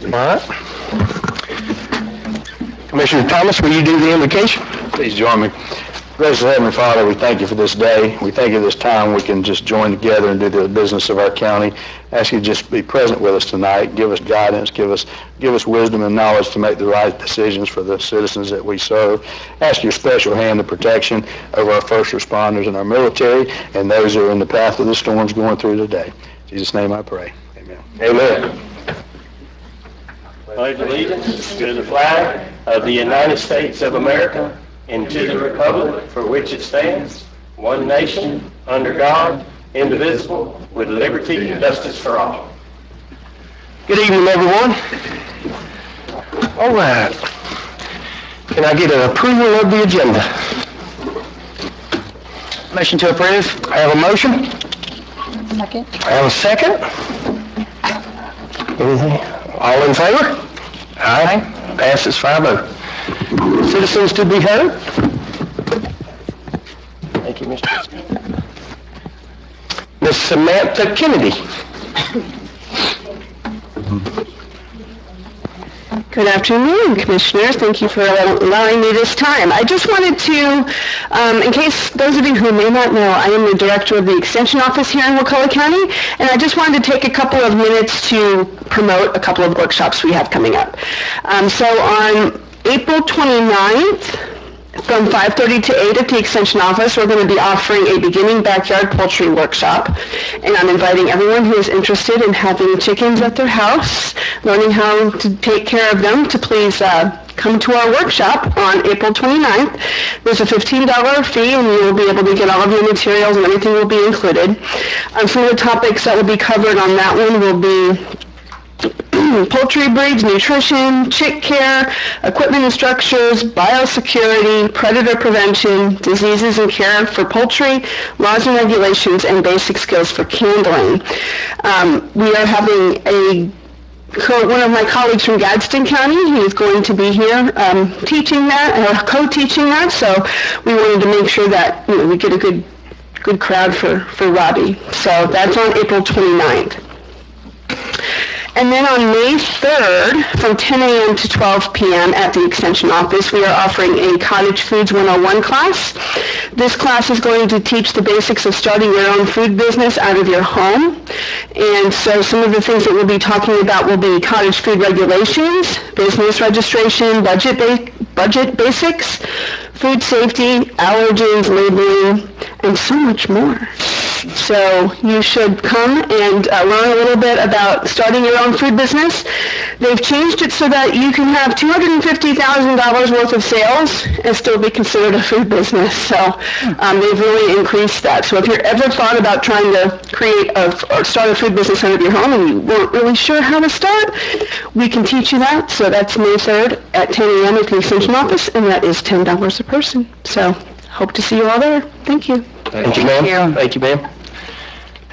All right. Commissioner Thomas, will you do the invocation? Please join me. Gracious Heavenly Father, we thank you for this day. We thank you for this time we can just join together and do the business of our county. Ask you to just be present with us tonight. Give us guidance. Give us wisdom and knowledge to make the right decisions for the citizens that we serve. Ask your special hand of protection over our first responders and our military and those who are in the path of the storms going through today. In Jesus' name I pray. Amen. Amen. Pledge allegiance to the flag of the United States of America and to the republic for which it stands, one nation, under God, indivisible, with liberty and justice for all. Good evening, everyone. All right. Can I get an approval of the agenda? Motion to approve. I have a motion. Second. I have a second. Anything? All in favor? Aye. Passes 5-0. Citizens to be heard? Thank you, Mr. Ms. Samantha Kennedy. Good afternoon, Commissioners. Thank you for allowing me this time. I just wanted to, in case those of you who may not know, I am the Director of the Extension Office here in Wakulla County, and I just wanted to take a couple of minutes to promote a couple of workshops we have coming up. So on April 29th, from 5:30 to 8 at the Extension Office, we're going to be offering a beginning backyard poultry workshop. And I'm inviting everyone who is interested in having chickens at their house, learning how to take care of them, to please come to our workshop on April 29th. There's a $15 fee, and you will be able to get all of your materials, and everything will be included. Some of the topics that will be covered on that one will be poultry breeds, nutrition, chick care, equipment and structures, biosecurity, predator prevention, diseases and care for poultry, laws and regulations, and basic skills for handling. We are having one of my colleagues from Gadsden County, he is going to be here teaching that, co-teaching that, so we wanted to make sure that we get a good crowd for Robbie. So that's on April 29th. And then on May 3rd, from 10 a.m. to 12 p.m. at the Extension Office, we are offering a Cottage Foods 101 class. This class is going to teach the basics of starting your own food business out of your home. And so some of the things that we'll be talking about will be cottage food regulations, business registration, budget basics, food safety, allergens, labeling, and so much more. So you should come and learn a little bit about starting your own food business. They've changed it so that you can have $250,000 worth of sales and still be considered a food business. So they've really increased that. So if you're ever thought about trying to create or start a food business out of your home and you weren't really sure how to start, we can teach you that. So that's May 3rd at 10 a.m. at the Extension Office, and that is $10 a person. So hope to see you all there. Thank you. Thank you, ma'am. Thank you, ma'am.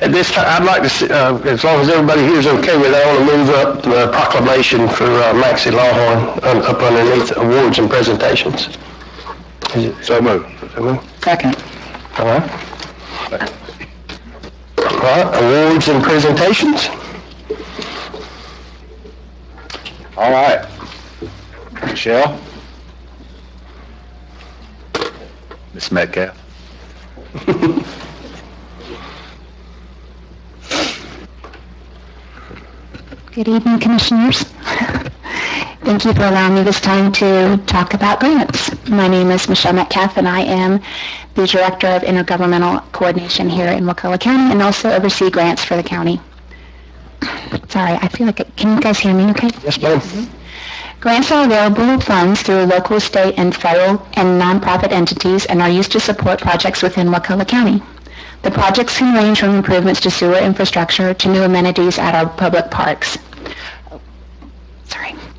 At this time, I'd like to, as long as everybody here is okay with it, I want to move up the proclamation for Maxie Lawhorn up underneath awards and presentations. Is it So moved. so moved? Second. All right. All right, awards and presentations. All right. Michelle? Miss Metcalf? Good evening, Commissioners. Thank you for allowing me this time to talk about grants. My name is Michelle Metcalf, and I am the Director of Intergovernmental Coordination here in Wakulla County, and also oversee grants for the county. Sorry, I feel like can you guys hear me okay? Yes, ma'am. Grants are available funds through local, state, and federal and nonprofit entities and are used to support projects within Wakulla County. The projects can range from improvements to sewer infrastructure to new amenities at our public parks.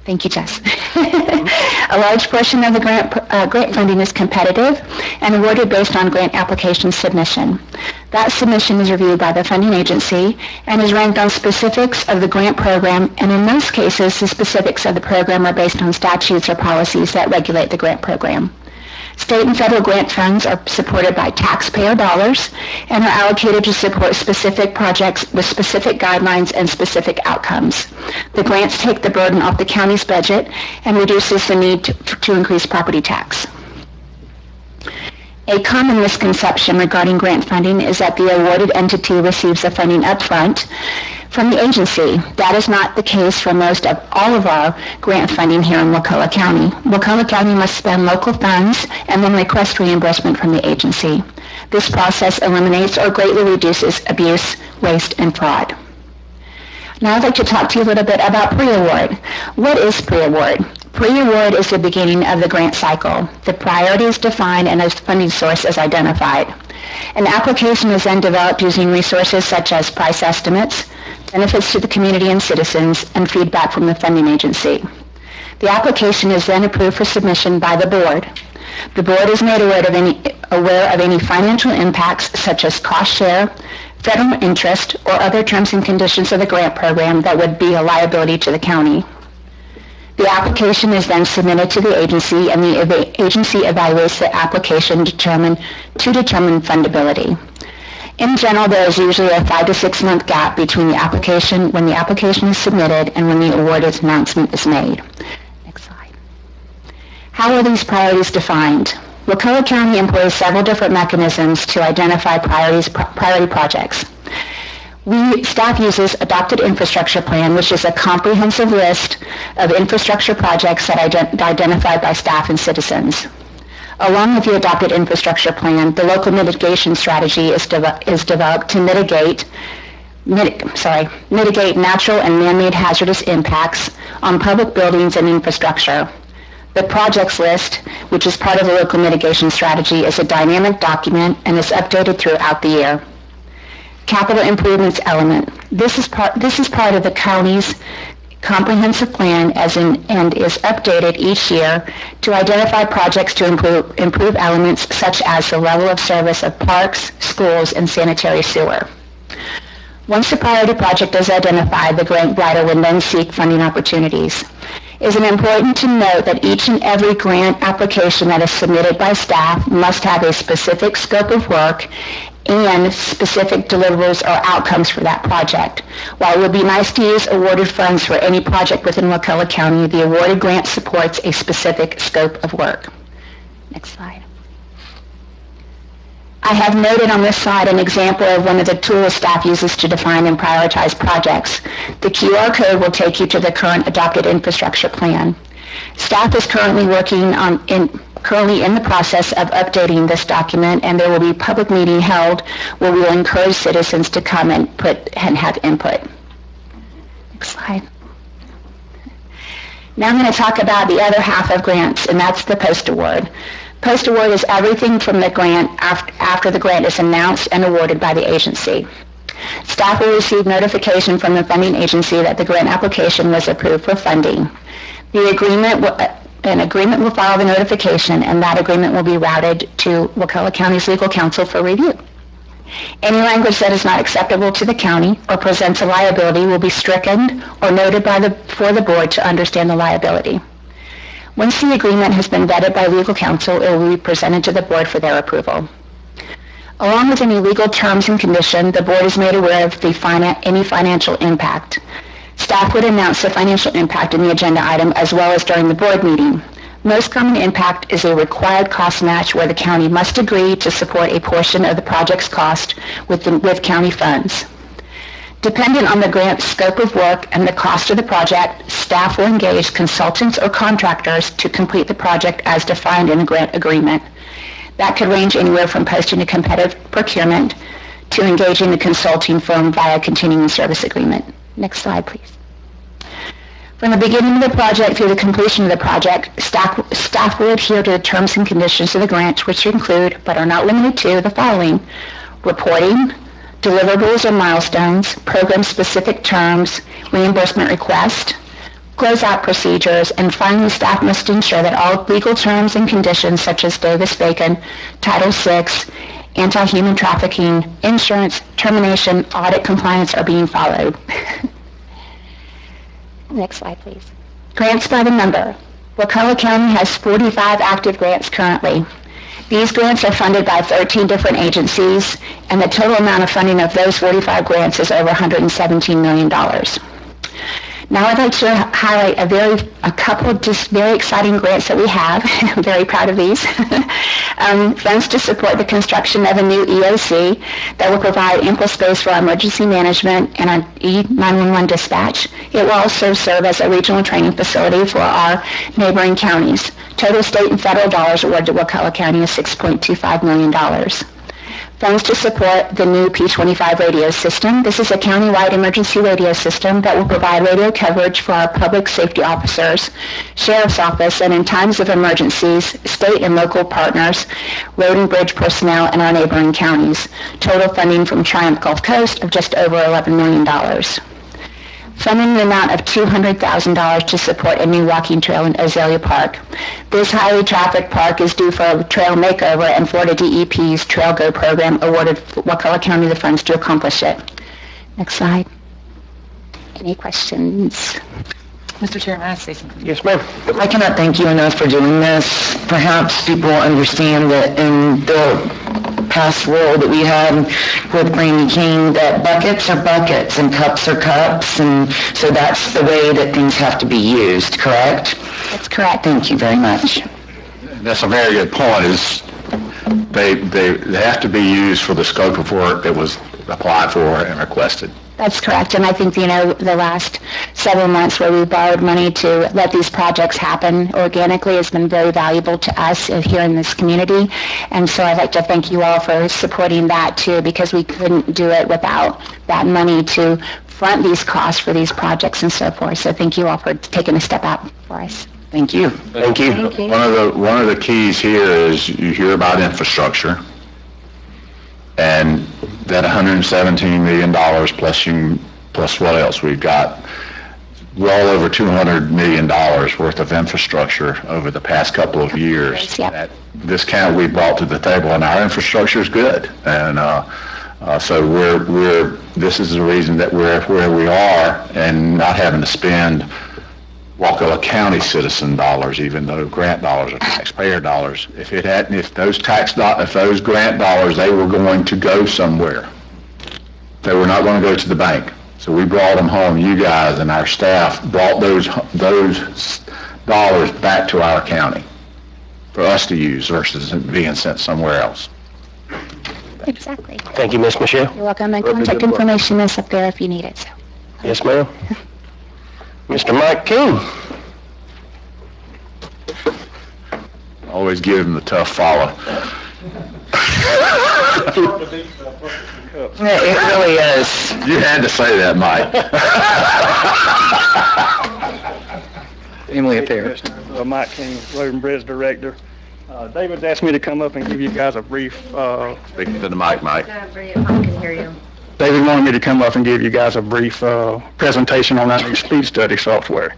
Thank you, Jess. A large portion of the grant funding is competitive and awarded based on grant application submission. That submission is reviewed by the funding agency and is ranked on specifics of the grant program, and in most cases, the specifics of the program are based on statutes or policies that regulate the grant program. State and federal grant funds are supported by taxpayer dollars and are allocated to support specific projects with specific guidelines and specific outcomes. The grants take the burden off the county's budget and reduces the need to increase property tax. A common misconception regarding grant funding is that the awarded entity receives the funding upfront from the agency. That is not the case for most of all of our grant funding here in Wakulla County. Wakulla County must spend local funds and then request reimbursement from the agency. This process eliminates or greatly reduces abuse, waste, and fraud. Now I'd like to talk to you a little bit about pre-award. What is pre-award? Pre-award is the beginning of the grant cycle. The priority is defined and a funding source is identified. An application is then developed using resources such as price estimates, benefits to the community and citizens, and feedback from the funding agency. The application is then approved for submission by the board. The board is made aware of any financial impacts such as cost share, federal interest, or other terms and conditions of the grant program that would be a liability to the county. The application is then submitted to the agency, and the agency evaluates the application to determine fundability. In general, there is usually a 5 to 6 month gap between the application, when the application is submitted, and when the awarded announcement is made. Next slide. How are these priorities defined? Wakulla County employs several different mechanisms to identify priority projects. Staff uses Adopted Infrastructure Plan, which is a comprehensive list of infrastructure projects that are identified by staff and citizens. Along with the Adopted Infrastructure Plan, the local mitigation strategy is developed to mitigate natural and man-made hazardous impacts on public buildings and infrastructure. The projects list, which is part of the local mitigation strategy, is a dynamic document and is updated throughout the year. Capital improvements element. This is part of the county's comprehensive plan and is updated each year to identify projects to improve elements such as the level of service of parks, schools, and sanitary sewer. Once the priority project is identified, the grant writer will then seek funding opportunities. It is important to note that each and every grant application that is submitted by staff must have a specific scope of work and specific deliverables or outcomes for that project. While it would be nice to use awarded funds for any project within Wakulla County, the awarded grant supports a specific scope of work. Next slide. I have noted on this slide an example of one of the tools staff uses to define and prioritize projects. The QR code will take you to the current Adopted Infrastructure Plan. Staff is currently in the process of updating this document, and there will be a public meeting held where we will encourage citizens to come and have input. Next slide. Now I'm going to talk about the other half of grants, and that's the post-award. Post-award is everything from the grant after the grant is announced and awarded by the agency. Staff will receive notification from the funding agency that the grant application was approved for funding. An agreement will follow the notification, and that agreement will be routed to Wakulla County's legal counsel for review. Any language that is not acceptable to the county or presents a liability will be stricken or noted for the board to understand the liability. Once the agreement has been vetted by legal counsel, it will be presented to the board for their approval. Along with any legal terms and conditions, the board is made aware of any financial impact. Staff would announce the financial impact in the agenda item as well as during the board meeting. Most common impact is a required cost match where the county must agree to support a portion of the project's cost with county funds. Dependent on the grant's scope of work and the cost of the project, staff will engage consultants or contractors to complete the project as defined in the grant agreement. That could range anywhere from posting a competitive procurement to engaging the consulting firm via continuing service agreement. Next slide, please. From the beginning of the project through the completion of the project, staff will adhere to the terms and conditions of the grant, which include, but are not limited to, the following: reporting, deliverables or milestones, program-specific terms, reimbursement request, closeout procedures, and finally, staff must ensure that all legal terms and conditions such as Davis-Bacon, Title VI, anti-human trafficking, insurance, termination, audit compliance are being followed. Next slide, please. Grants by the number. Wakulla County has 45 active grants currently. These grants are funded by 13 different agencies, and the total amount of funding of those 45 grants is over $117 million. Now I'd like to highlight a couple of just very exciting grants that we have. I'm very proud of these. Funds to support the construction of a new EOC that will provide ample space for our emergency management and our E911 dispatch. It will also serve as a regional training facility for our neighboring counties. Total state and federal dollars awarded to Wakulla County is $6.25 million. Funds to support the new P25 radio system. This is a countywide emergency radio system that will provide radio coverage for our public safety officers, sheriff's office, and in times of emergencies, state and local partners, road and bridge personnel, and our neighboring counties. Total funding from Triumph Gulf Coast of just over $11 million. Funding the amount of $200,000 to support a new walking trail in Azalea Park. This highly trafficked park is due for a trail makeover, and Florida DEP's Trail Go program awarded Wakulla County the funds to accomplish it. Next slide. Any questions? Mr. Chair, may I say something? Yes, ma'am. I cannot thank you enough for doing this. Perhaps people understand that in the past world that we had with Brandy King, that buckets are buckets and cups are cups, and so that's the way that things have to be used, correct? That's correct. Thank you very much. That's a very good point, is they have to be used for the scope of work that was applied for and requested. That's correct, and I think, the last several months where we borrowed money to let these projects happen organically has been very valuable to us here in this community, and so I'd like to thank you all for supporting that too, because we couldn't do it without that money to front these costs for these projects and so forth, so thank you all for taking a step out for us. Thank you. Thank you. One of the keys here is you hear about infrastructure, and that $117 million plus what else we've got, well over $200 million worth of infrastructure over the past couple of years. Yep. That this county we brought to the table, and our infrastructure is good. And so this is the reason that we're where we are, and not having to spend Wakulla County citizen dollars, even though grant dollars are taxpayer dollars. If those grant dollars, they were going to go somewhere. They were not going to go to the bank. So we brought them home. You guys and our staff brought those dollars back to our county for us to use versus being sent somewhere else. Exactly. Thank you, Miss Michelle. You're welcome, and contact information is up there if you need it. So. Yes, ma'am. Mr. Mike King. Always give them the tough follow. It really is. You had to say that, Mike. Family affairs. Mike King, Road and Bridge Director. David's asked me to come up and give you guys a brief, Speaking to the mic, Mike. David wanted me to come up and give you guys a brief presentation on our new speed study software.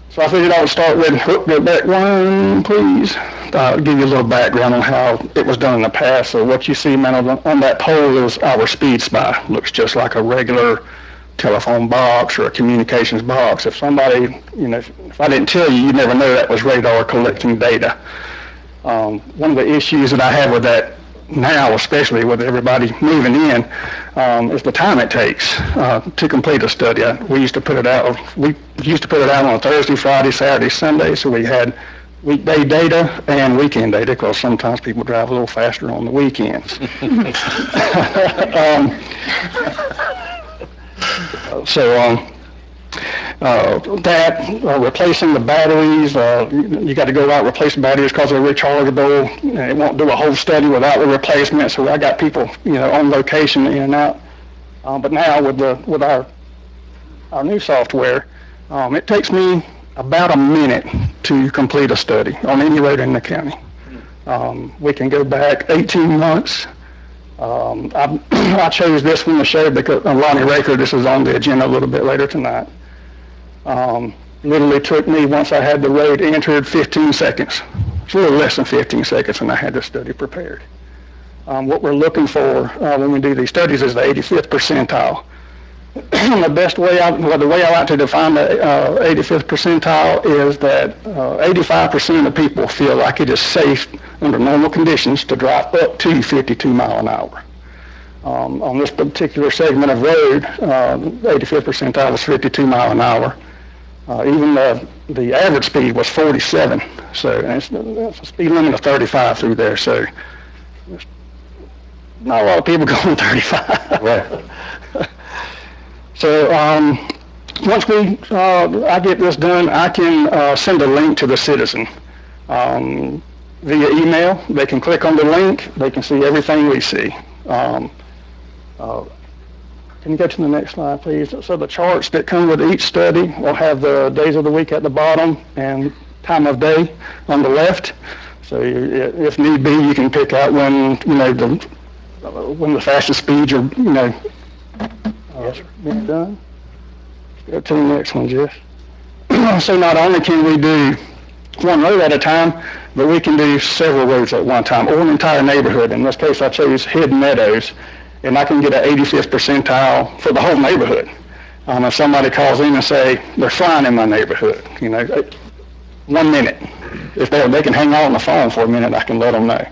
So I figured I would start with, go back one, please. Give you a little background on how it was done in the past. So what you see mounted on that pole is our speed spy. Looks just like a regular telephone box or a communications box. If somebody, if I didn't tell you, you'd never know that was radar collecting data. One of the issues that I have with that now, especially with everybody moving in, is the time it takes to complete a study. We used to put it out on a Thursday, Friday, Saturday, Sunday, so we had weekday data and weekend data, because sometimes people drive a little faster on the weekends. Replacing the batteries, you got to go out and replace the batteries because they're rechargeable. It won't do a whole study without the replacement, so I got people, on location in and out. But now with our new software, it takes me about a minute to complete a study on any road in the county. We can go back 18 months. I chose this one to show because Lonnie Raker, this is on the agenda a little bit later tonight. Literally took me, once I had the road entered, 15 seconds. It's a little less than 15 seconds, and I had the study prepared. What we're looking for when we do these studies is the 85th percentile. The way I like to define the 85th percentile is that 85% of people feel like it is safe under normal conditions, to drive up to 52 mile an hour. On this particular segment of road, the 85th percentile was 52 mile an hour. Even the average speed was 47, so that's a speed limit of 35 through there, so there's not a lot of people going 35. Right. So once I get this done, I can send a link to the citizen via email. They can click on the link. They can see everything we see. Can you go to the next slide, please? So the charts that come with each study will have the days of the week at the bottom and time of day on the left. So if need be, you can pick out when when the fastest speeds are being done. Go to the next one, Jeff. So not only can we do one road at a time, but we can do several roads at one time, or an entire neighborhood. In this case, I chose Hidden Meadows, and I can get an 85th percentile for the whole neighborhood. If somebody calls in and say they're flying in my neighborhood, 1 minute. If they can hang on the phone for a minute, I can let them know.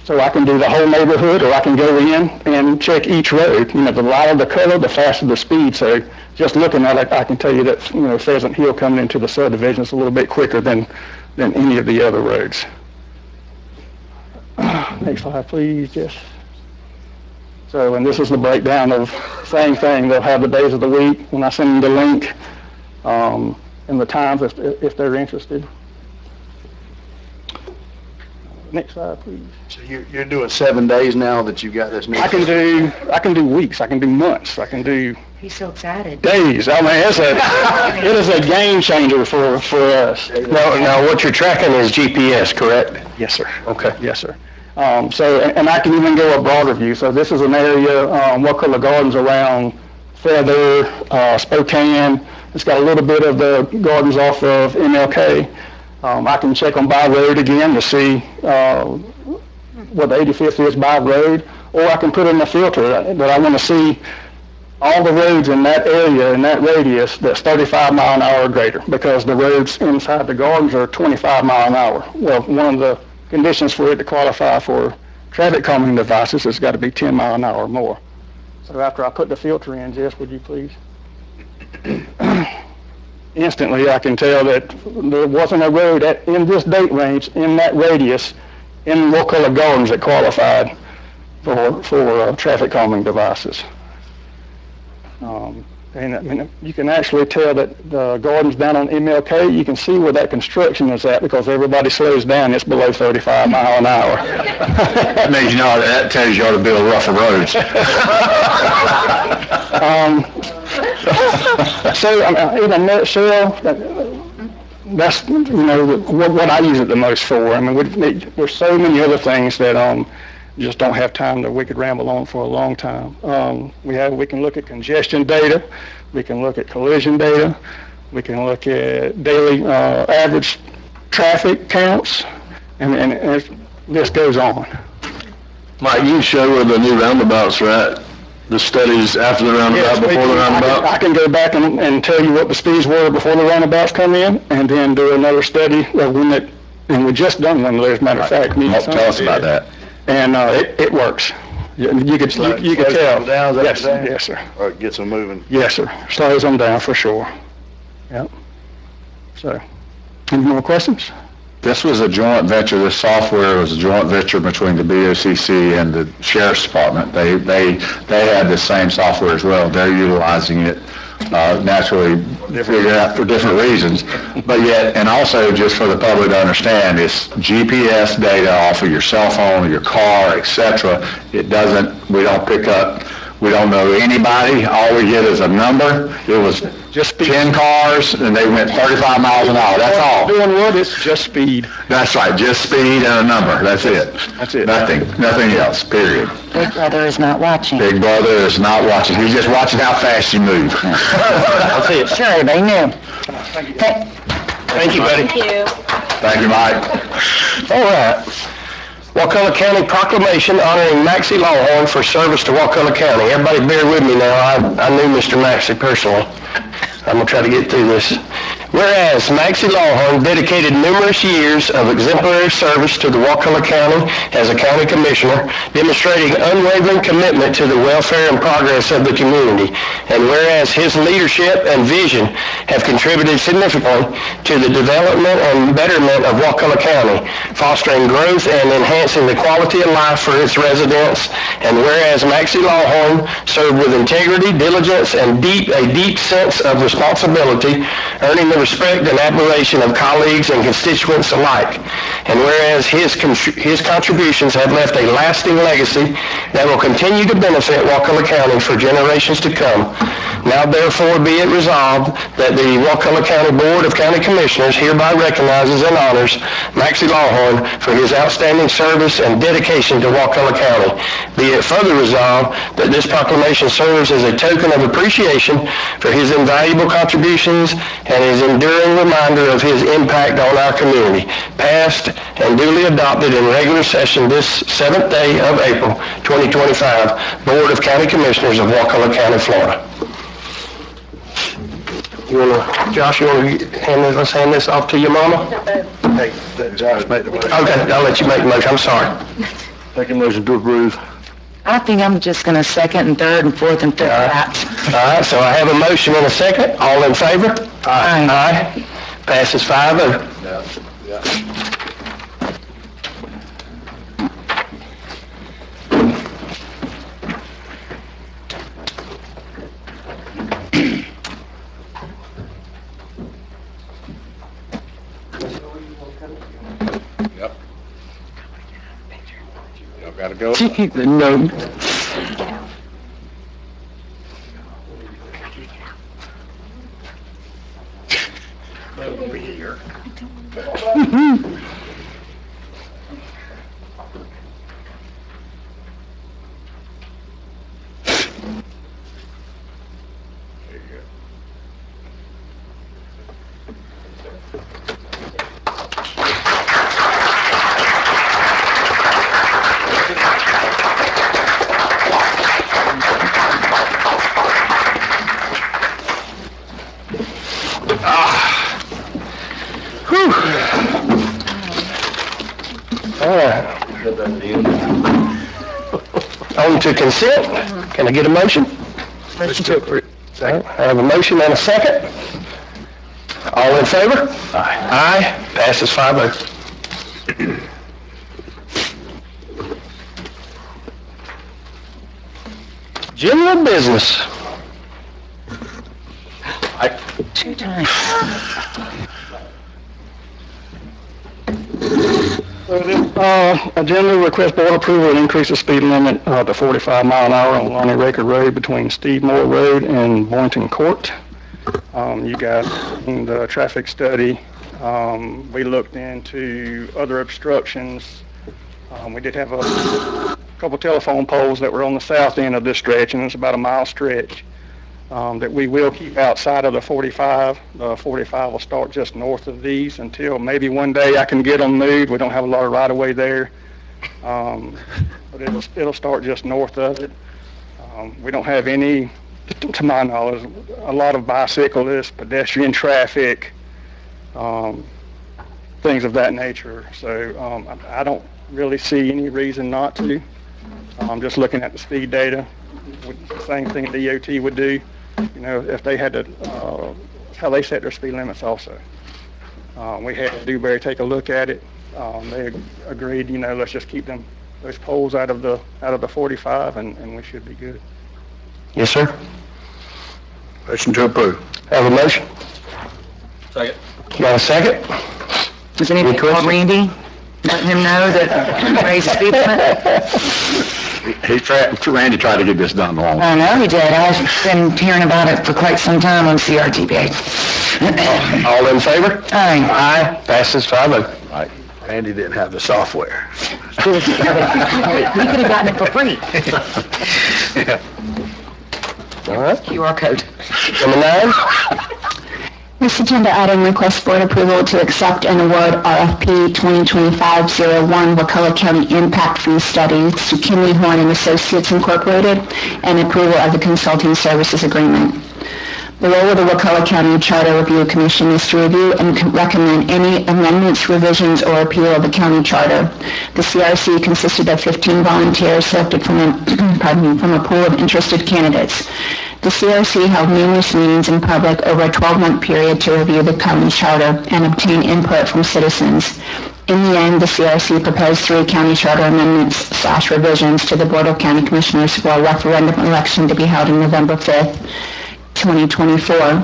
So I can do the whole neighborhood, or I can go in and check each road. The lighter the color, the faster the speed. So just looking at it, I can tell you that Pheasant Hill coming into the subdivision is a little bit quicker than any of the other roads. Next slide, please. Yes. So, and this is the breakdown of same thing. They'll have the days of the week when I send them the link, and the times if they're interested. Next slide, please. So you're doing 7 days now that you've got this new. I can do weeks. I can do months. I can do He's so excited. days. I mean, it is a game changer for us. Now, what you're tracking is GPS, correct? Yes, sir. Okay. Yes, sir. And I can even go a broader view. So this is an area, Wakulla Gardens around Feather, Spokane. It's got a little bit of the gardens off of MLK. I can check on by road again to see what the 85th is by road, or I can put in a filter that I want to see all the roads in that area, in that radius, that's 35 mile an hour or greater, because the roads inside the gardens are 25 mile an hour. Well, one of the conditions for it to qualify for traffic calming devices has got to be 10 mile an hour or more. So after I put the filter in, Jess, would you please? Instantly, I can tell that there wasn't a road in this date range, in that radius, in Wakulla Gardens that qualified for traffic calming devices. And I mean, you can actually tell that the gardens down on MLK, you can see where that construction is at because everybody slows down. It's below 35 mile an hour. That means that tells you ought to build rougher roads. So in a nutshell, that's what I use it the most for. I mean, there's so many other things that just don't have time that we could ramble on for a long time. We can look at congestion data, we can look at collision data, we can look at daily average traffic counts, and this goes on. Mike, you can show where the new roundabouts are at. The studies after the roundabout, before the roundabout? I can go back and tell you what the speeds were before the roundabouts come in, and then do another study of when it, and we just done one, as a matter of fact. Tell us about that. And it works. You could tell. Down, Yes, sir. Or it gets them moving. Yes, sir. Slows them down for sure. Yep. So, any more questions? This was a joint venture, this software was a joint venture between the BOCC and the Sheriff's Department. They had the same software as well. They're utilizing it, naturally figured out for different reasons. But yet, and also just for the public to understand, it's GPS data off of your cell phone, your car, etc. We don't pick up, we don't know anybody. All we get is a number. It was just 10 cars, and they went 35 miles an hour. That's all. Doing what? It's just speed. That's right, just speed and a number. That's it. That's it. Nothing else, period. Big brother is not watching. Big brother is not watching. He's just watching how fast you move. That's it. Sure, everybody knew. Thank you, buddy. Thank you, Mike. All right. Wakulla County proclamation honoring Maxie Longhorn for service to Wakulla County. Everybody bear with me now. I knew Mr. Maxie personally. I'm going to try to get through this. Whereas Maxie Lawhorn dedicated numerous years of exemplary service to the Wakulla County as a county commissioner, demonstrating unwavering commitment to the welfare and progress of the community. And whereas his leadership and vision have contributed significantly to the development and betterment of Wakulla County, fostering growth and enhancing the quality of life for its residents. And whereas Maxie Lawhorn served with integrity, diligence, and a deep sense of responsibility, earning the respect and admiration of colleagues and constituents alike. And whereas his contributions have left a lasting legacy that will continue to benefit Wakulla County for generations to come, now therefore be it resolved that the Wakulla County Board of County Commissioners hereby recognizes and honors Maxie Lawhorn for his outstanding service and dedication to Wakulla County. Be it further resolved that this proclamation serves as a token of appreciation for his invaluable contributions and his enduring reminder of his impact on our community, passed and duly adopted in regular session this 7th day of April 2025, Board of County Commissioners of Wakulla County, Florida. Josh, you want to let's hand this off to your mama? Hey, let Josh make the motion. Okay, I'll let you make the motion, I'm sorry. Make a motion to approve. I think I'm just going to second and third and fourth and fifth that. All right, so I have a motion and a second. All in favor? Aye. Aye. Passes 5-0. Y'all gotta go. No. On to consent. Can I get a motion? Motion to approve. I have a motion and a second. All in favor? Aye. Aye. Passes 5-0. General business. Two times. Agenda request board approval to increase the speed limit to 45 mile an hour on Lonnie Raker Road between Steve Moore Road and Boynton Court. You guys, in the traffic study, we looked into other obstructions. We did have a couple telephone poles that were on the south end of this stretch, and it's about a mile stretch, that we will keep outside of the 45. The 45 will start just north of these until maybe one day I can get them moved. We don't have a lot of right-of-way there, but it'll start just north of it. We don't have any, to my knowledge, a lot of bicyclists, pedestrian traffic, things of that nature. So I don't really see any reason not to. Just looking at the speed data, the same thing DOT would do, you know, if they had to, how they set their speed limits also. We had Dewberry take a look at it. They agreed, you know, let's just keep those poles out of the 45, and we should be good. Yes, sir. Motion to approve. Have a motion? Second. Got a second? Does anybody call Randy? Let him know that raise the speed limit? Randy tried to get this done long. I know he did. I've been hearing about it for quite some time on CRTV. All in favor? Aye. Aye. Passes 5-0. Right. Randy didn't have the software. He could have gotten it for free. All right. QR code. Number 9. This agenda item requests board approval to accept and award RFP 2025-01 Wakulla County Impact Fee Studies to Kinley Horn and Associates Incorporated and approval of the consulting services agreement. The role of the Wakulla County Charter Review Commission is to review and recommend any amendments, revisions, or appeal of the county charter. The CRC consisted of 15 volunteers selected from a pool of interested candidates. The CRC held numerous meetings in public over a 12-month period to review the county charter and obtain input from citizens. In the end, the CRC proposed 3 county charter amendments/revisions to the Board of County Commissioners for a referendum election to be held on November 5th, 2024.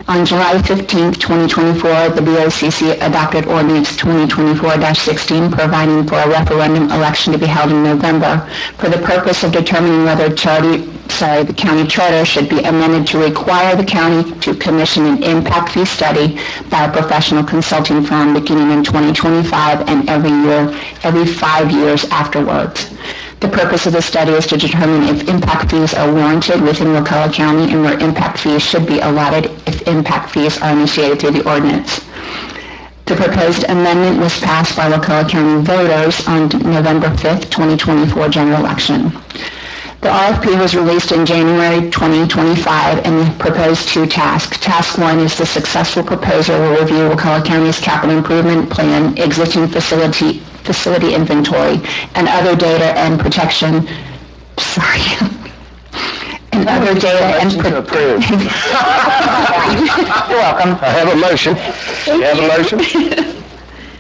On July 15th, 2024, the BOCC adopted Ordinance 2024-16 providing for a referendum election to be held in November for the purpose of determining whether the county charter should be amended to require the county to commission an impact fee study by a professional consulting firm beginning in 2025 and every 5 years afterwards. The purpose of the study is to determine if impact fees are warranted within Wakulla County and where impact fees should be allotted if impact fees are initiated through the ordinance. The proposed amendment was passed by Wakulla County voters on November 5th, 2024 general election. The RFP was released in January 2025 and proposed 2 tasks. Task 1 is the successful proposer will review Wakulla County's capital improvement plan, existing facility inventory, and other data and protection. And other data and Approved. You're welcome. I have a motion. You have a motion?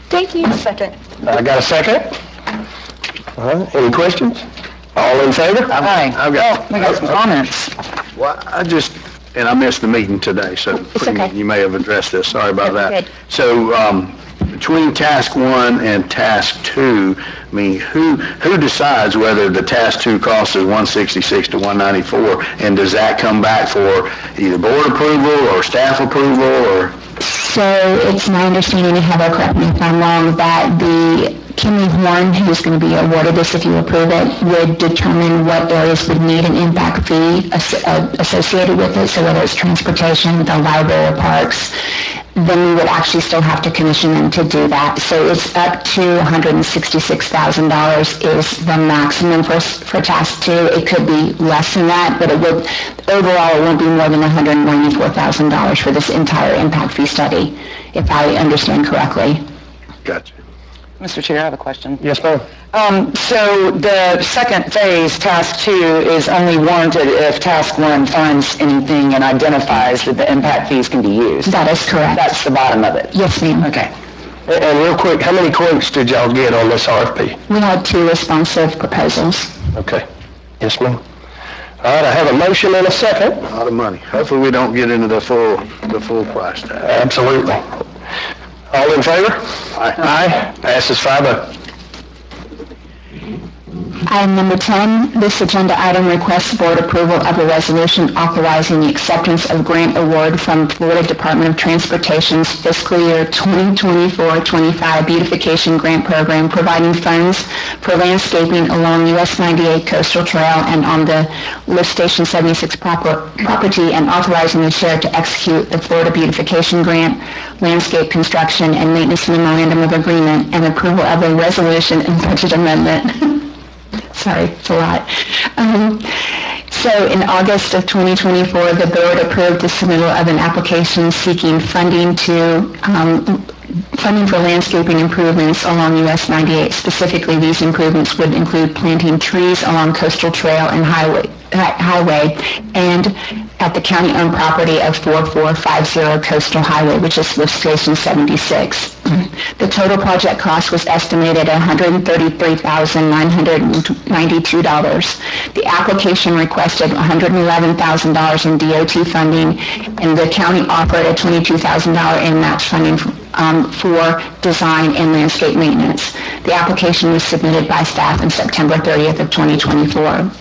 Thank you. Second. I got a second? Any questions? All in favor? Aye. I've got, We got some comments. Well, and I missed the meeting today, so okay. you may have addressed this, sorry about that. Good. So, between task 1 and task 2, I mean, who decides whether the task 2 cost is 166 to 194, and does that come back for either board approval or staff approval, or? So it's my understanding, and Heather, correct me if I'm wrong, that the Kimmy Horn, who's going to be awarded this if you approve it, would determine what areas would need an impact fee associated with it, so whether it's transportation, the library, or parks, then we would actually still have to commission them to do that. So it's up to $166,000 is the maximum for task 2. It could be less than that, but overall it won't be more than $194,000 for this entire impact fee study, if I understand correctly. Gotcha. Mr. Chair, I have a question. Yes, ma'am. So the second phase, task 2, is only warranted if task 1 finds anything and identifies that the impact fees can be used. That is correct. That's the bottom of it. Yes, ma'am. Okay. And real quick, how many quotes did y'all get on this RFP? We had 2 responsive proposals. Okay. Yes, ma'am. All right, I have a motion and a second. A lot of money. Hopefully we don't get into the full price tag. Absolutely. All in favor? Aye. Passes 5-0. Item number 10, this agenda item requests board approval of a resolution authorizing the acceptance of grant award from Florida Department of Transportation's fiscal year 2024-25 beautification grant program, providing funds for landscaping along US 98 Coastal Trail and on the Lift Station 76 property, and authorizing the chair to execute the Florida beautification grant, landscape construction, and maintenance memorandum of agreement, and approval of a resolution and budget amendment. Sorry, it's a lot. So in August of 2024, the board approved the submittal of an application seeking funding for landscaping improvements along US 98. Specifically, these improvements would include planting trees along Coastal Trail and Highway and at the county-owned property of 4450 Coastal Highway, which is Lift Station 76. The total project cost was estimated at $133,992. The application requested $111,000 in DOT funding, and the county offered a $22,000 in match funding for design and landscape maintenance. The application was submitted by staff on September 30th of 2024.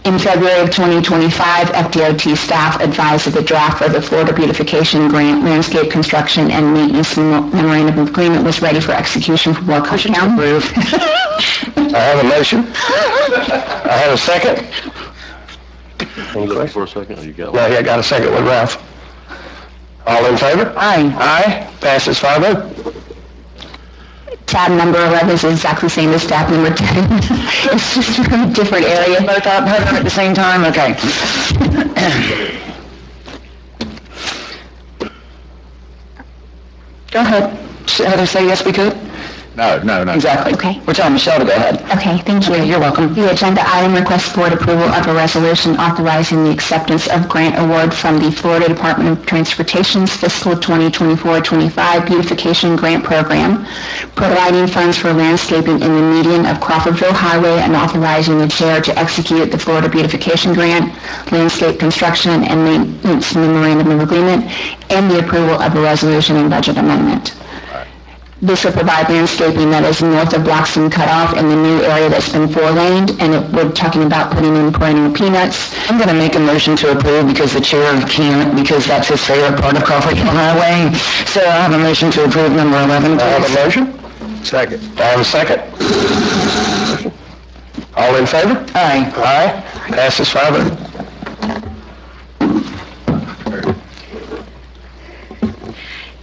In February of 2025, FDOT staff advised that the draft for the Florida Beautification Grant, Landscape Construction, and Maintenance Memorandum of Agreement was ready for execution for Wakulla County. I have a motion. I have a second. Any questions? For a second, you got No, I got a second with Ralph. All in favor? Aye. Aye. Passes 5-0. tab number 11 is exactly the same as tab number 10. It's just from a different area. Both up at the same time? Okay. Go ahead. Heather, say yes, we could? No. Exactly. Okay. We're telling Michelle to go ahead. Okay, thank you. Okay, you're welcome. The agenda item requests board approval of a resolution authorizing the acceptance of grant award from the Florida Department of Transportation's fiscal 2024-25 beautification grant program, providing funds for landscaping in the median of Crawfordville Highway and authorizing the chair to execute the Florida beautification grant, landscape construction and maintenance memorandum of agreement, and the approval of a resolution and budget amendment. This will provide landscaping that is north of Bloxham Cutoff in the new area that's been four-laned, and we're talking about putting in perennial peanuts. I'm going to make a motion to approve because the chair can't, because that's his favorite part of Crawfordville Highway. So I have a motion to approve number 11, I have a please. motion? Second. I have a second. All in favor? Aye. Aye. Passes 5-0.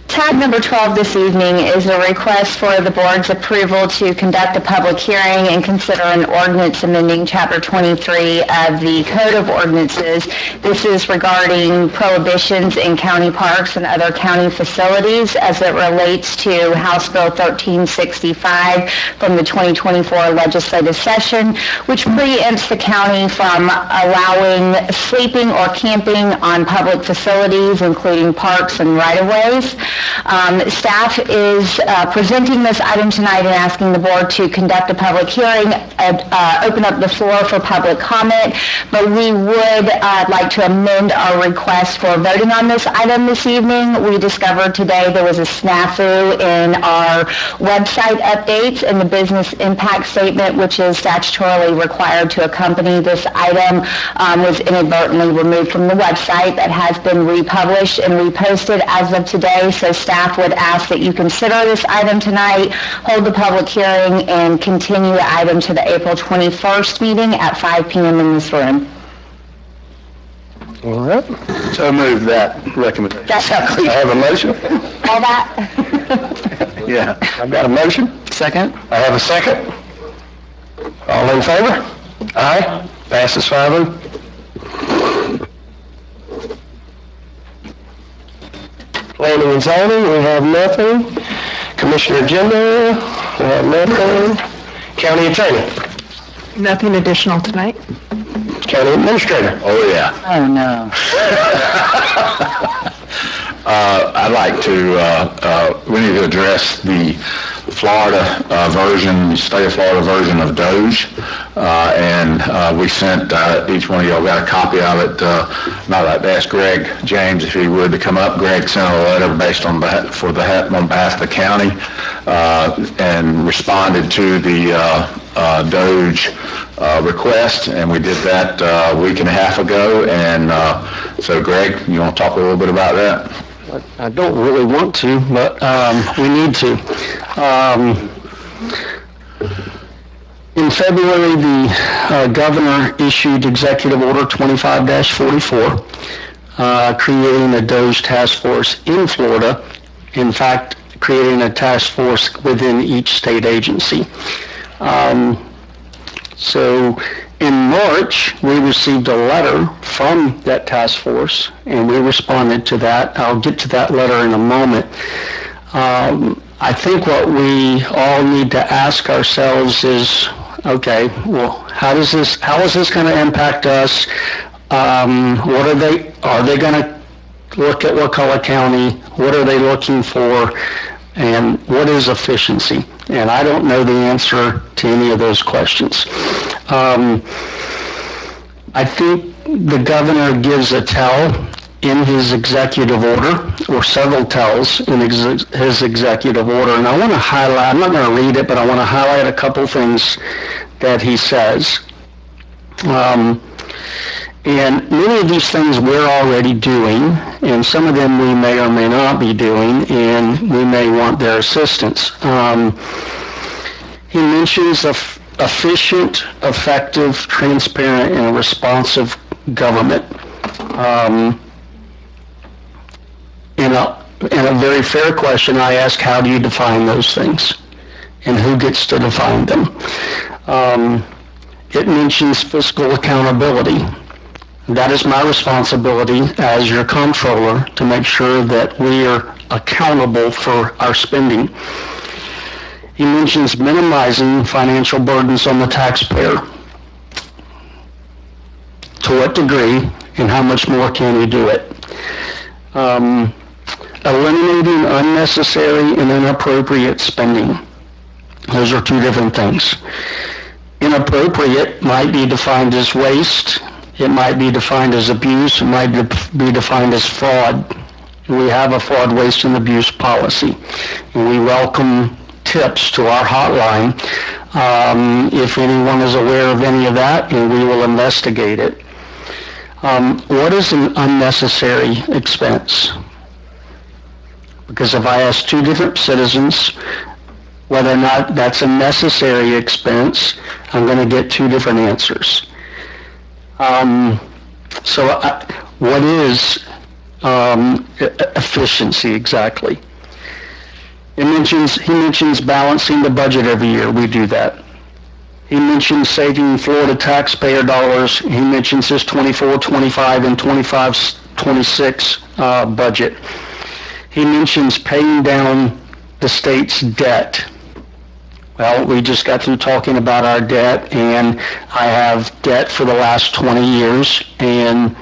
Tab number 12 this evening is a request for the board's approval to conduct a public hearing and consider an ordinance amending Chapter 23 of the Code of Ordinances. This is regarding prohibitions in county parks and other county facilities as it relates to House Bill 1365 from the 2024 legislative session, which preempts the county from allowing sleeping or camping on public facilities, including parks and right-of-ways. Staff is presenting this item tonight and asking the board to conduct a public hearing, open up the floor for public comment, but we would like to amend our request for voting on this item this evening. We discovered today there was a snafu in our website updates and the business impact statement, which is statutorily required to accompany this item, was inadvertently removed from the website. That has been republished and reposted as of today, so staff would ask that you consider this item tonight, hold the public hearing, and continue the item to the April 21st meeting at 5 p.m. in this room. All right. So move that recommendation. That's I have a motion? all that. Yeah. I've got a motion. Second? I have a second. All in favor? Aye. Passes 5-0. Planning and zoning, we have nothing. Commissioner agenda, we have nothing. County attorney, Nothing additional tonight? county administrator. Oh, yeah. Oh, no. I'd like to, we need to address the Florida version, state of Florida version of Doge. And we sent, each one of y'all got a copy of it. I'd like to ask Greg James if he would to come up. Greg sent a letter based on behalf of the county, and responded to the Doge request, and we did that a week and a half ago. And so Greg, you want to talk a little bit about that? I don't really want to, but we need to. In February, the governor issued Executive Order 25-44, creating a Doge task force in Florida. In fact, creating a task force within each state agency. So in March, we received a letter from that task force, and we responded to that. I'll get to that letter in a moment. I think what we all need to ask ourselves is, okay, well, how is this going to impact us? Are they going to look at Wakulla County? What are they looking for? And what is efficiency? And I don't know the answer to any of those questions. I think the governor gives a tell in his executive order, or several tells in his executive order, and I want to highlight, I'm not going to read it, but I want to highlight a couple things that he says. And many of these things we're already doing, and some of them we may or may not be doing, and we may want their assistance. He mentions efficient, effective, transparent, and responsive government. In a very fair question, I ask, how do you define those things? and who gets to define them. It mentions fiscal accountability. That is my responsibility as your comptroller to make sure that we are accountable for our spending. He mentions minimizing financial burdens on the taxpayer. To what degree and how much more can you do it? Eliminating unnecessary and inappropriate spending. Those are two different things. Inappropriate might be defined as waste. It might be defined as abuse. It might be defined as fraud. We have a fraud, waste, and abuse policy. And we welcome tips to our hotline if anyone is aware of any of that, and we will investigate it. What is an unnecessary expense? Because if I ask two different citizens whether or not that's a necessary expense, I'm going to get two different answers. What is efficiency exactly? He mentions balancing the budget every year. We do that. He mentions saving Florida taxpayer dollars. He mentions his 24, 25, and 25-26 budget. He mentions paying down the state's debt. Well, we just got through talking about our debt, and I have debt for the last 20 years, and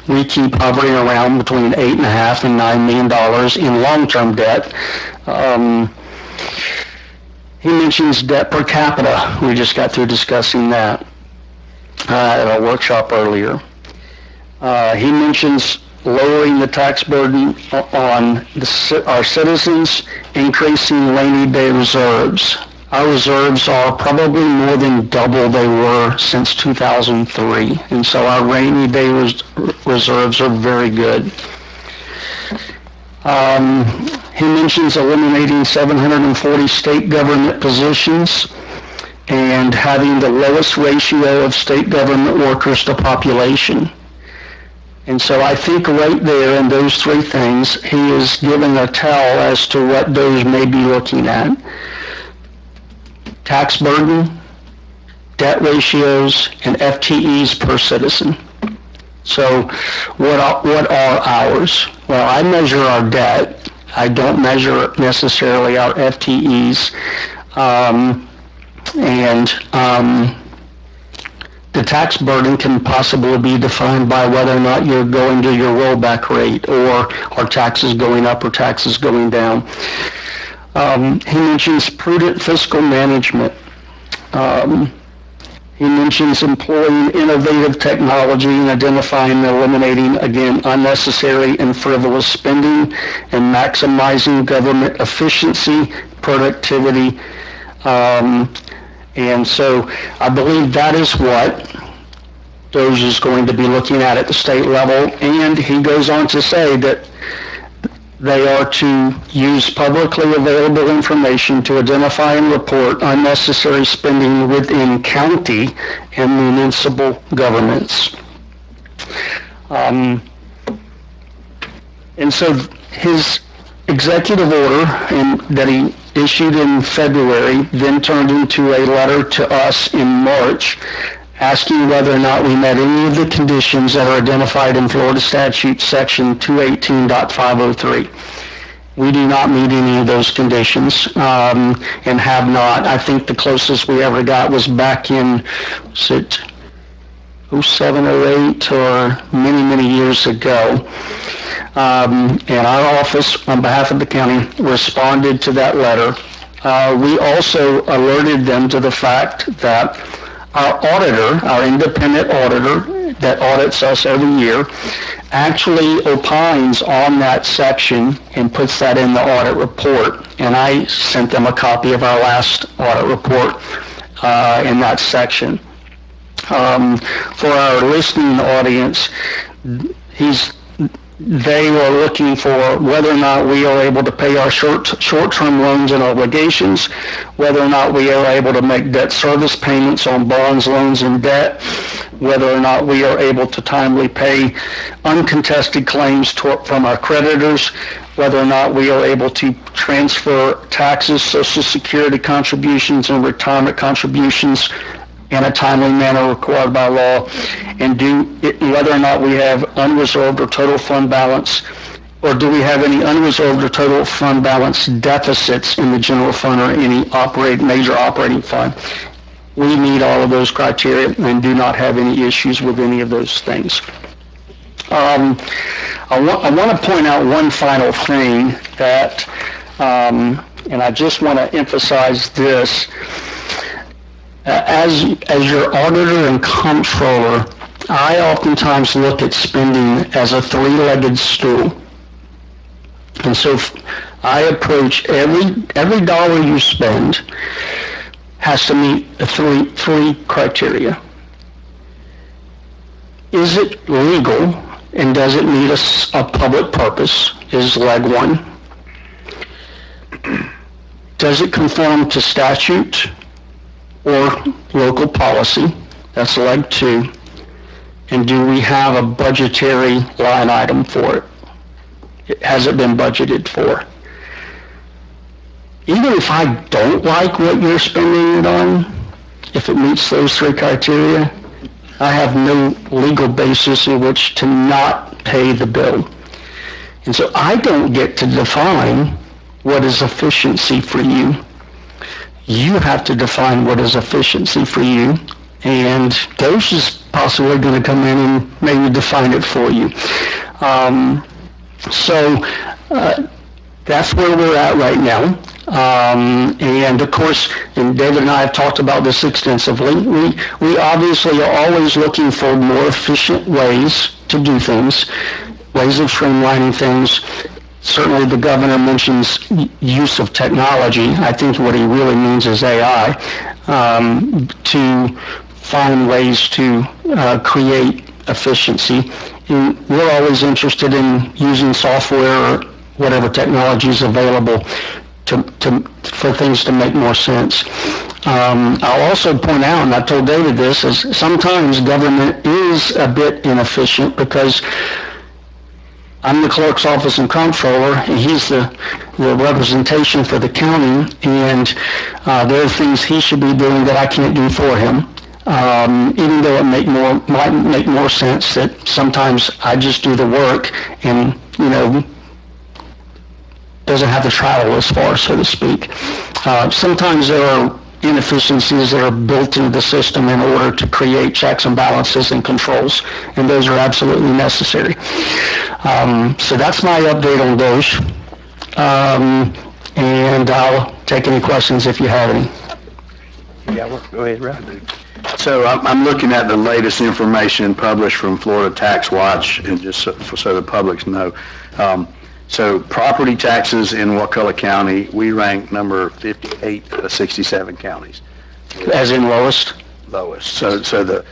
we keep hovering around between $8.5 and $9 million in long-term debt. He mentions debt per capita. We just got through discussing that at a workshop earlier. He mentions lowering the tax burden on our citizens, increasing rainy day reserves. Our reserves are probably more than double they were since 2003, and so our rainy day reserves are very good. He mentions eliminating 740 state government positions and having the lowest ratio of state government workers to population. And so I think right there in those three things, he is giving a tell as to what those may be looking at. Tax burden, debt ratios, and FTEs per citizen. So what are ours? Well, I measure our debt. I don't measure necessarily our FTEs. The tax burden can possibly be defined by whether or not you're going to your rollback rate, or are taxes going up or taxes going down. He mentions prudent fiscal management. He mentions employing innovative technology and identifying and eliminating, again, unnecessary and frivolous spending, and maximizing government efficiency, productivity. And so I believe that is what DOGE is going to be looking at the state level. And he goes on to say that they are to use publicly available information to identify and report unnecessary spending within county and municipal governments. And so his executive order that he issued in February then turned into a letter to us in March asking whether or not we met any of the conditions that are identified in Florida Statute Section 218.503. We do not meet any of those conditions and have not. I think the closest we ever got was back in, was it 07 or 08 or many, many years ago. And our office, on behalf of the county, responded to that letter. We also alerted them to the fact that our auditor, our independent auditor that audits us every year, actually opines on that section and puts that in the audit report. And I sent them a copy of our last audit report in that section. For our listening audience, they are looking for whether or not we are able to pay our short-term loans and obligations, whether or not we are able to make debt service payments on bonds, loans, and debt, whether or not we are able to timely pay uncontested claims from our creditors, whether or not we are able to transfer taxes, Social Security contributions, and retirement contributions in a timely manner required by law, and whether or not we have unreserved or total fund balance, or do we have any unreserved or total fund balance deficits in the general fund or any major operating fund. We meet all of those criteria and do not have any issues with any of those things. I want to point out one final thing that, and I just want to emphasize this. As your auditor and comptroller, I oftentimes look at spending as a three-legged stool. And so I approach every dollar you spend has to meet three criteria. Is it legal and does it meet a public purpose, is leg one. Does it conform to statute or local policy? That's leg two. And do we have a budgetary line item for it? Has it been budgeted for? Even if I don't like what you're spending it on, if it meets those three criteria, I have no legal basis in which to not pay the bill. And so I don't get to define what is efficiency for you. You have to define what is efficiency for you, and Doge is possibly going to come in and maybe define it for you. That's where we're at right now. And of course, and David and I have talked about this extensively, we obviously are always looking for more efficient ways to do things, ways of streamlining things. Certainly the governor mentions use of technology. I think what he really means is AI, to find ways to create efficiency. And we're always interested in using software or whatever technology is available for things to make more sense. I'll also point out, and I told David this, is sometimes government is a bit inefficient because I'm the clerk's office and comptroller, and he's the representation for the county, and there are things he should be doing that I can't do for him. Even though it might make more sense that sometimes I just do the work and, doesn't have to travel as far, so to speak. Sometimes there are inefficiencies that are built into the system in order to create checks and balances and controls, and those are absolutely necessary. So that's my update on Doge. And I'll take any questions if you have any. Yeah, go ahead, Rob. So I'm looking at the latest information published from Florida Tax Watch, and just so the public know. So property taxes in Wakulla County, we rank number 58 out of 67 counties. As in lowest? Lowest. So the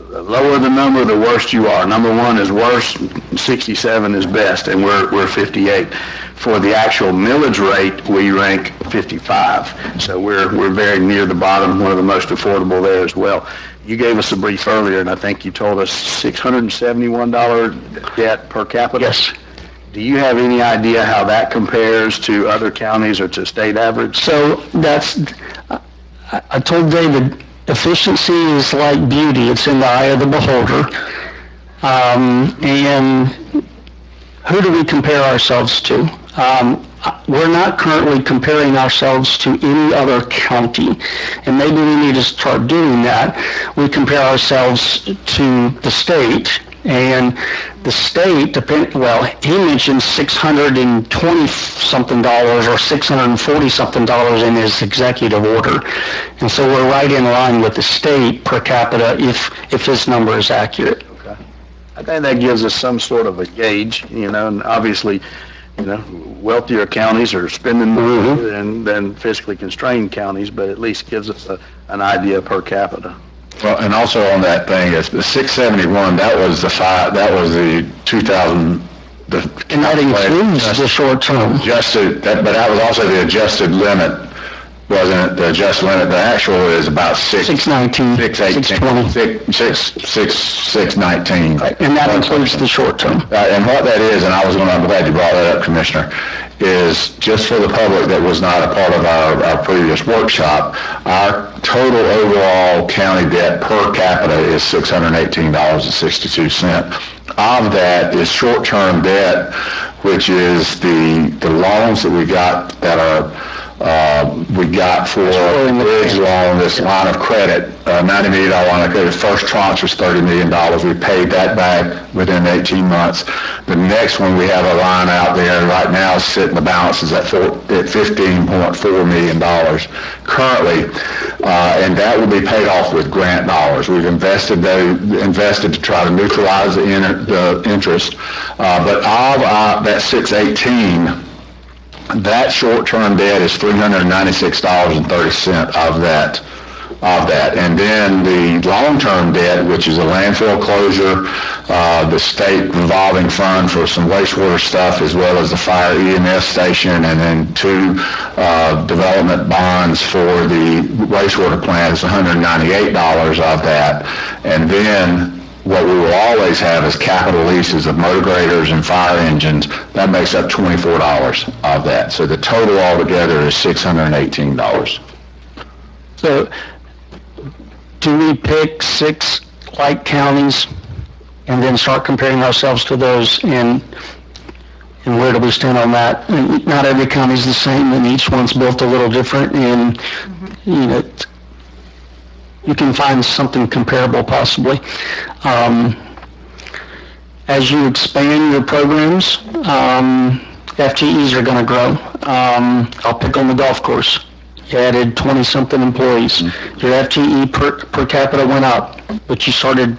lower the number, the worse you are. Number one is worst, 67 is best, and we're 58. For the actual millage rate, we rank 55. So we're very near the bottom, one of the most affordable there as well. You gave us a brief earlier, and I think you told us $671 debt per capita? Yes. Do you have any idea how that compares to other counties or to state average? So I told David, efficiency is like beauty. It's in the eye of the beholder. And who do we compare ourselves to? We're not currently comparing ourselves to any other county, and maybe we need to start doing that. We compare ourselves to the state, and the state, he mentioned $620-something or $640-something in his executive order, and so we're right in line with the state per capita if his number is accurate. Okay. I think that gives us some sort of a gauge, and obviously, wealthier counties are spending more than fiscally constrained counties, but at least gives us an idea per capita. Well, and also on that thing, it's the 671. That was the 2000. And that includes the short term. But that was also the adjusted limit wasn't it, the adjusted limit, the actual is about 619, 618, 619. And that includes the short term. And what that is, and I'm glad you brought that up, Commissioner, is just for the public that was not a part of our previous workshop, our total overall county debt per capita is $618.62. Of that is short-term debt, which is the loans that we got that are we got for bridge loan, this line of credit, $90 million line of credit. The first tranche was $30 million. We paid that back within 18 months. The next one, we have a line out there right now sitting, the balance is at $15.4 million currently, and that will be paid off with grant dollars. We've invested to try to neutralize the interest, but of that 618, that short-term debt is $396.30 of that. And then the long-term debt, which is a landfill closure, the state revolving fund for some wastewater stuff, as well as the fire EMS station, and then 2 development bonds for the wastewater plant is $198 of that. And then what we will always have is capital leases of motor graders and fire engines. That makes up $24 of that. So the total altogether is $618. So do we pick 6 like counties and then start comparing ourselves to those, and where do we stand on that? And not every county is the same, and each one's built a little different, and you can find something comparable possibly. As you expand your programs, FTEs are going to grow. I'll pick on the golf course. You added 20-something employees. Your FTE per capita went up, but you started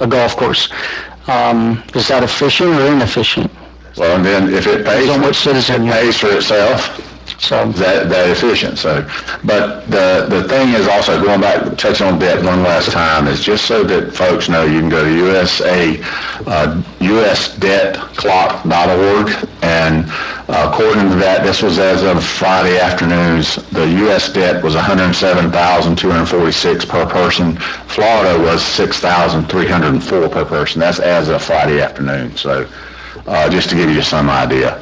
a golf course. Is that efficient or inefficient? Well, and then if it pays, pays for itself, so that efficient. So, but the thing is also, going back, touching on debt one last time, is just so that folks know, you can go to usdebtclock.org, and according to that, this was as of Friday afternoons, the U.S. debt was $107,246 per person. Florida was $6,304 per person. That's as of Friday afternoon. So, just to give you some idea.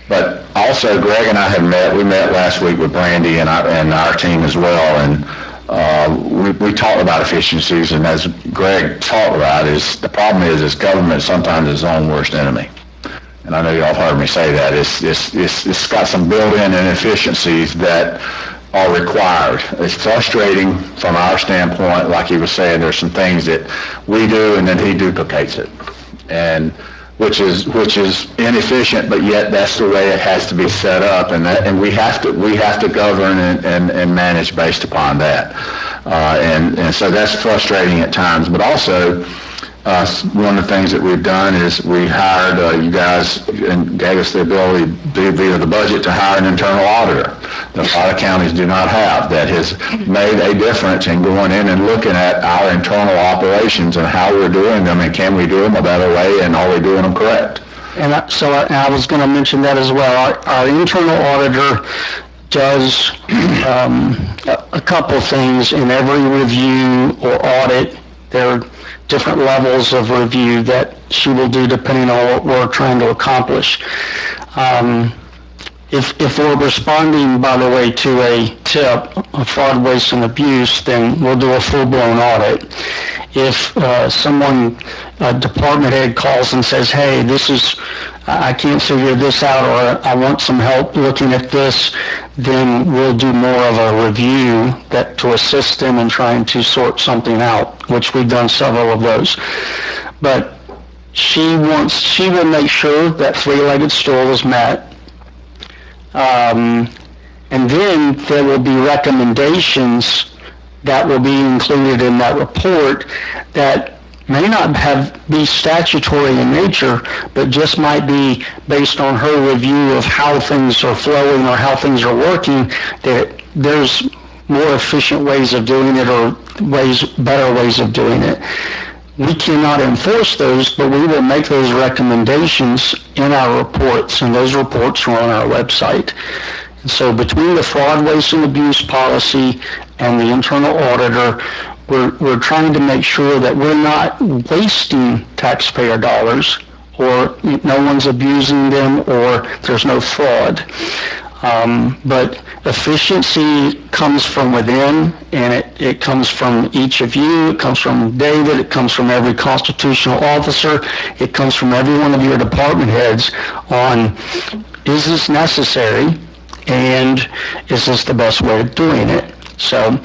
But also, Greg and I we met last week with Brandy and our team as well, and we talked about efficiencies, and as Greg talked about, the problem is government sometimes is its own worst enemy. And I know y'all have heard me say that. It's got some built-in inefficiencies that are required. It's frustrating from our standpoint. Like he was saying, there's some things that we do and then he duplicates it, and which is inefficient, but yet that's the way it has to be set up, and we have to govern and manage based upon that, and so that's frustrating at times. But also, one of the things that we've done is we hired you guys and gave us the ability via the budget to hire an internal auditor that a lot of counties do not have, that has made a difference in going in and looking at our internal operations and how we're doing them, and can we do them a better way, and are we doing them correct? And so I was going to mention that as well. Our internal auditor does a couple things in every review or audit. There are different levels of review that she will do depending on what we're trying to accomplish. If we're responding, by the way, to a tip of fraud, waste, and abuse, then we'll do a full-blown audit. If a department head calls and says, hey, I can't figure this out, or I want some help looking at this, then we'll do more of a review to assist them in trying to sort something out, which we've done several of those. But she will make sure that three-legged stool is met. And then there will be recommendations that will be included in that report that may not be statutory in nature, but just might be based on her review of how things are flowing or how things are working, that there's more efficient ways of doing it, or better ways of doing it. We cannot enforce those, but we will make those recommendations in our reports, and those reports are on our website. So between the fraud, waste, and abuse policy and the internal auditor, we're trying to make sure that we're not wasting taxpayer dollars, or no one's abusing them, or there's no fraud. But efficiency comes from within, and it comes from each of you, it comes from David, it comes from every constitutional officer, it comes from every one of your department heads on, is this necessary, and is this the best way of doing it? So,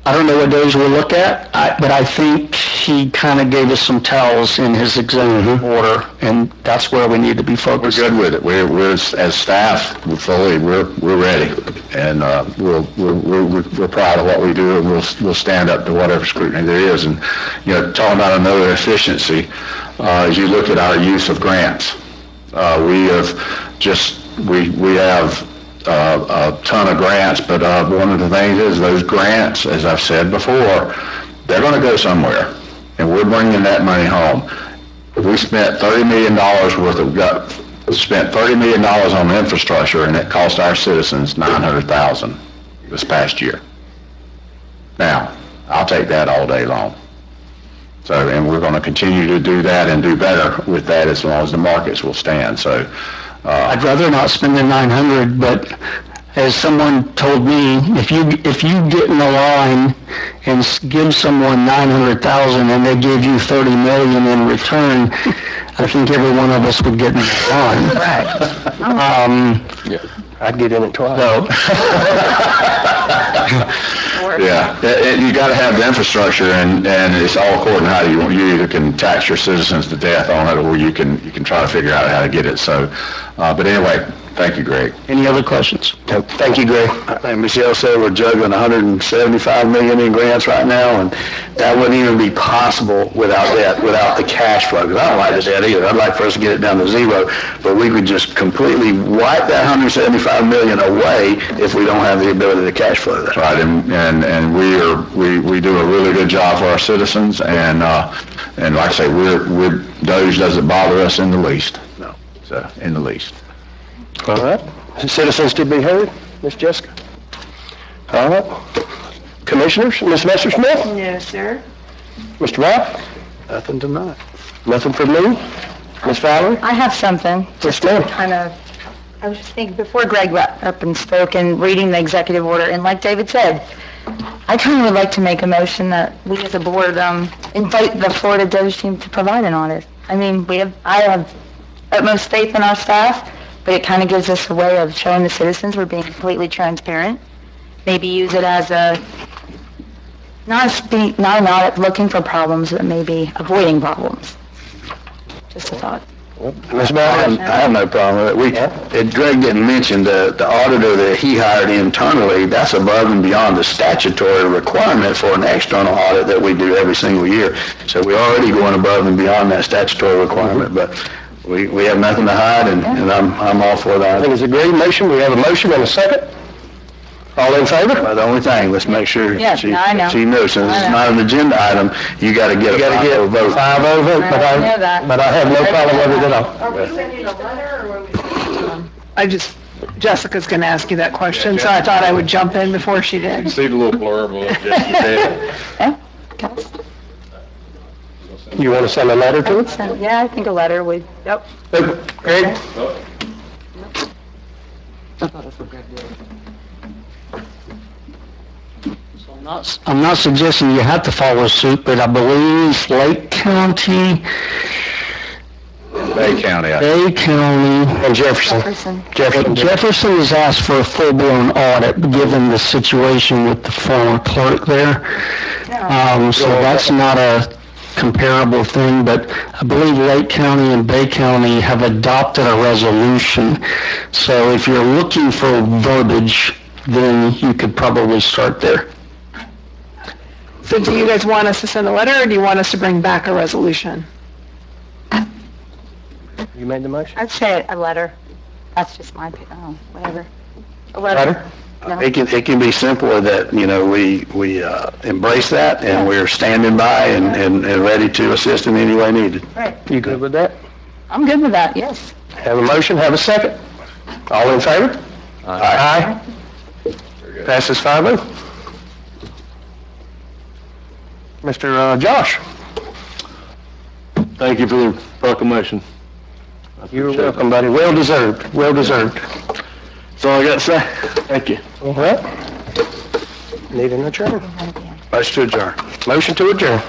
I don't know what days we'll look at, but I think he kind of gave us some tells in his executive order, and that's where we need to be We're focused. good with it. We're as staff, we're ready, and we're proud of what we do, and we'll stand up to whatever scrutiny there is. And talking about another efficiency, as you look at our use of grants, we have a ton of grants, but one of the things is those grants, as I've said before, they're going to go somewhere, and we're bringing that money home. We spent $30 million spent $30 million on infrastructure, and it cost our citizens $900,000 this past year. Now, I'll take that all day long. So, and we're going to continue to do that and do better with that as long as the markets will stand. So, I'd rather not spend the 900, but as someone told me, if you get in the line and give someone 900,000 and they give you 30 million in return, I think every one of us would get in the line. Yeah, I'd get in it twice. So, yeah, you got to have the infrastructure, and it's all according to how you want. You either can tax your citizens to death on it, or you can try to figure out how to get it. So, but anyway, thank you, Greg. any other questions? Thank you, Greg. Like Michelle said, we're juggling $175 million in grants right now, and that wouldn't even be possible without the cash flow, because I don't like the debt either. I'd like for us to get it down to zero, but we could just completely wipe that $175 million away if we don't have the ability to cash flow that. Right, and we do a really good job for our citizens, and like I say, DOGE doesn't bother us in the least. No. So, in the least. All right. Citizens to be heard, Ms. Jessica. All right. Commissioners, Ms. Messerschmidt, No, sir. Mr. Rock, Nothing tonight. nothing from me. Ms. Valerie, I have something. yes, ma'am. I was just thinking, before Greg got up and spoke and reading the executive order, and like David said, I kind of would like to make a motion that we as a board invite the Florida DOJ team to provide an audit. I mean, I have utmost faith in our staff, but it kind of gives us a way of showing the citizens we're being completely transparent. Maybe use it as not an audit looking for problems, but maybe avoiding problems. Just a thought. Ms. Valerie, I have no problem with it. Greg didn't mention the auditor that he hired internally. That's above and beyond the statutory requirement for an external audit that we do every single year. So we're already going above and beyond that statutory requirement, but we have nothing to hide, and I'm all for I that. think it's a great motion. We have a motion and a second. All in favor? The only thing, let's make sure Yeah, she I know. knows, since it's not an agenda item, you got to get a 5-0 vote. 5-0 vote, I know that. but I have no problem with it at all. Are we sending a letter, or are we Jessica's going to ask you that question, so I thought I would jump in before she did. See the little blurb on it, yes, You want to send a letter to it? Yeah, I think a letter would, yep. Greg? I'm not suggesting you have to follow suit, but I believe Lake County, Bay County, I think. Bay County, And Jefferson. Jefferson has asked for a full-blown audit, given the situation with the former clerk there. So that's not a comparable thing, but I believe Lake County and Bay County have adopted a resolution. So if you're looking for verbiage, then you could probably start there. So do you guys want us to send a letter, or do you want us to bring back a resolution? You made the motion? I'd say a letter. That's just my opinion, whatever. A letter. No. It can be simpler that, we embrace that, and we're standing by and ready to assist in any way needed. Right. You good with that? I'm good with that, yes. Have a motion, have a second. All in favor? Aye. Passes 5-0. Mr. Josh? Thank you for the proclamation. You're welcome, buddy. Well deserved, well deserved. That's all I got to say. Thank you. All right. Need an adjourn? Motion to adjourn. Motion to adjourn.